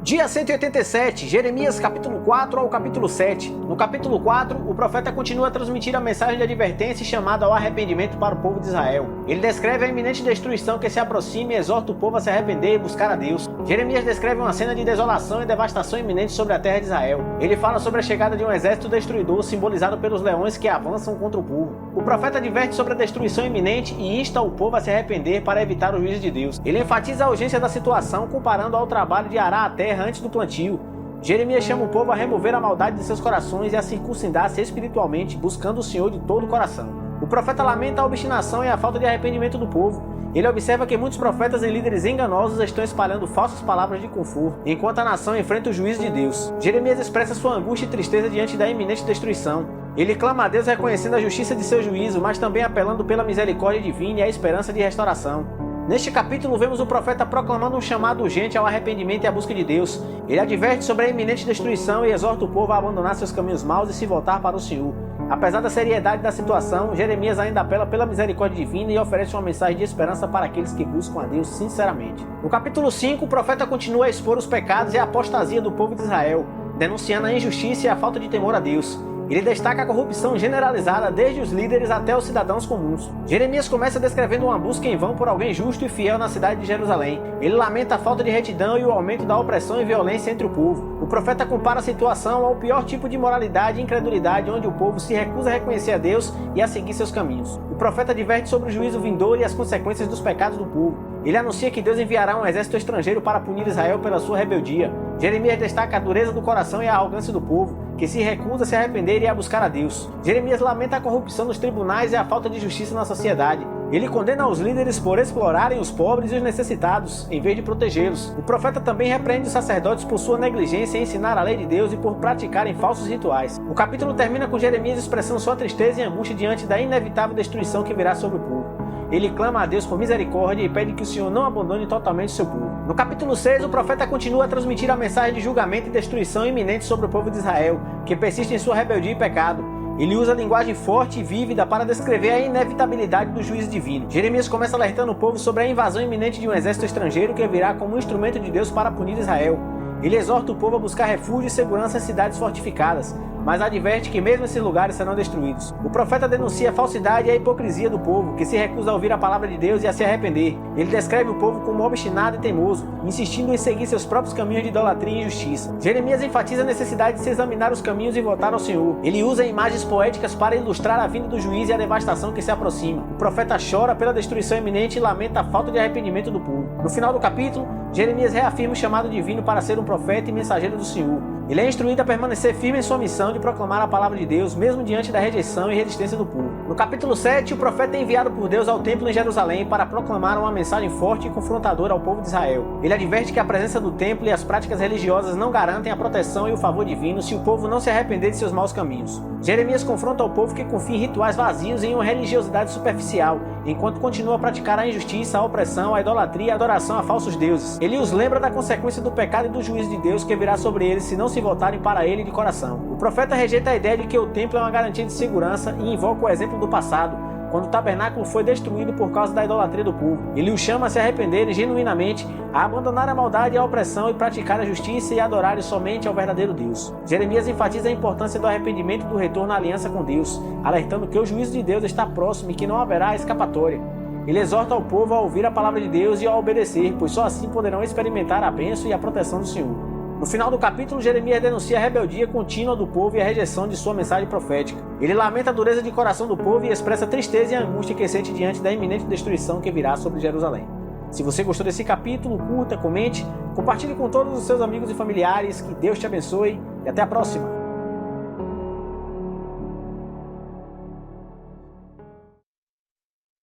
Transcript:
Dia 187, Jeremias capítulo 4 ao capítulo 7. No capítulo 4, o profeta continua a transmitir a mensagem de advertência e chamada ao arrependimento para o povo de Israel. Ele descreve a iminente destruição que se aproxima e exorta o povo a se arrepender e buscar a Deus. Jeremias descreve uma cena de desolação e devastação iminente sobre a terra de Israel. Ele fala sobre a chegada de um exército destruidor simbolizado pelos leões que avançam contra o povo. O profeta adverte sobre a destruição iminente e insta o povo a se arrepender para evitar o juízo de Deus. Ele enfatiza a urgência da situação comparando ao trabalho de arar a terra antes do plantio. Jeremias chama o povo a remover a maldade de seus corações e a circuncidar-se espiritualmente, buscando o Senhor de todo o coração. O profeta lamenta a obstinação e a falta de arrependimento do povo. Ele observa que muitos profetas e líderes enganosos estão espalhando falsas palavras de conforto, enquanto a nação enfrenta o juízo de Deus. Jeremias expressa sua angústia e tristeza diante da iminente destruição. Ele clama a Deus reconhecendo a justiça de seu juízo, mas também apelando pela misericórdia divina e a esperança de restauração. Neste capítulo vemos o profeta proclamando um chamado urgente ao arrependimento e à busca de Deus. Ele adverte sobre a iminente destruição e exorta o povo a abandonar seus caminhos maus e se voltar para o Senhor. Apesar da seriedade da situação, Jeremias ainda apela pela misericórdia divina e oferece uma mensagem de esperança para aqueles que buscam a Deus sinceramente. No capítulo 5, o profeta continua a expor os pecados e a apostasia do povo de Israel, denunciando a injustiça e a falta de temor a Deus. Ele destaca a corrupção generalizada desde os líderes até os cidadãos comuns. Jeremias começa descrevendo uma busca em vão por alguém justo e fiel na cidade de Jerusalém. Ele lamenta a falta de retidão e o aumento da opressão e violência entre o povo. O profeta compara a situação ao pior tipo de imoralidade e incredulidade, onde o povo se recusa a reconhecer a Deus e a seguir seus caminhos. O profeta adverte sobre o juízo vindouro e as consequências dos pecados do povo. Ele anuncia que Deus enviará um exército estrangeiro para punir Israel pela sua rebeldia. Jeremias destaca a dureza do coração e a arrogância do povo, que se recusa a se arrepender e a buscar a Deus. Jeremias lamenta a corrupção dos tribunais e a falta de justiça na sociedade. Ele condena os líderes por explorarem os pobres e os necessitados, em vez de protegê-los. O profeta também repreende os sacerdotes por sua negligência em ensinar a lei de Deus e por praticarem falsos rituais. O capítulo termina com Jeremias expressando sua tristeza e angústia diante da inevitável destruição que virá sobre o povo. Ele clama a Deus por misericórdia e pede que o Senhor não abandone totalmente seu povo. No capítulo 6, o profeta continua a transmitir a mensagem de julgamento e destruição iminente sobre o povo de Israel, que persiste em sua rebeldia e pecado. Ele usa linguagem forte e vívida para descrever a inevitabilidade do juízo divino. Jeremias começa alertando o povo sobre a invasão iminente de um exército estrangeiro que virá como um instrumento de Deus para punir Israel. Ele exorta o povo a buscar refúgio e segurança em cidades fortificadas, mas adverte que mesmo esses lugares serão destruídos. O profeta denuncia a falsidade e a hipocrisia do povo, que se recusa a ouvir a palavra de Deus e a se arrepender. Ele descreve o povo como obstinado e teimoso, insistindo em seguir seus próprios caminhos de idolatria e injustiça. Jeremias enfatiza a necessidade de se examinar os caminhos e voltar ao Senhor. Ele usa imagens poéticas para ilustrar a vinda do juízo e a devastação que se aproxima. O profeta chora pela destruição iminente e lamenta a falta de arrependimento do povo. No final do capítulo, Jeremias reafirma o chamado divino para ser um profeta e mensageiro do Senhor. Ele é instruído a permanecer firme em sua missão de proclamar a palavra de Deus, mesmo diante da rejeição e resistência do povo. No capítulo 7, o profeta é enviado por Deus ao templo em Jerusalém para proclamar uma mensagem forte e confrontadora ao povo de Israel. Ele adverte que a presença do templo e as práticas religiosas não garantem a proteção e o favor divino se o povo não se arrepender de seus maus caminhos. Jeremias confronta o povo que confia em rituais vazios e em uma religiosidade superficial, enquanto continua a praticar a injustiça, a opressão, a idolatria e a adoração a falsos deuses. Ele os lembra da consequência do pecado e do juízo de Deus que virá sobre eles se não se voltarem para ele de coração. O profeta rejeita a ideia de que o templo é uma garantia de segurança e invoca o exemplo do passado, quando o tabernáculo foi destruído por causa da idolatria do povo. Ele os chama a se arrependerem genuinamente, a abandonar a maldade e a opressão e praticar a justiça e adorarem somente ao verdadeiro Deus. Jeremias enfatiza a importância do arrependimento e do retorno à aliança com Deus, alertando que o juízo de Deus está próximo e que não haverá escapatória. Ele exorta o povo a ouvir a palavra de Deus e a obedecer, pois só assim poderão experimentar a bênção e a proteção do Senhor. No final do capítulo, Jeremias denuncia a rebeldia contínua do povo e a rejeição de sua mensagem profética. Ele lamenta a dureza de coração do povo e expressa a tristeza e a angústia que sente diante da iminente destruição que virá sobre Jerusalém. Se você gostou desse capítulo, curta, comente, compartilhe com todos os seus amigos e familiares, que Deus te abençoe e até a próxima!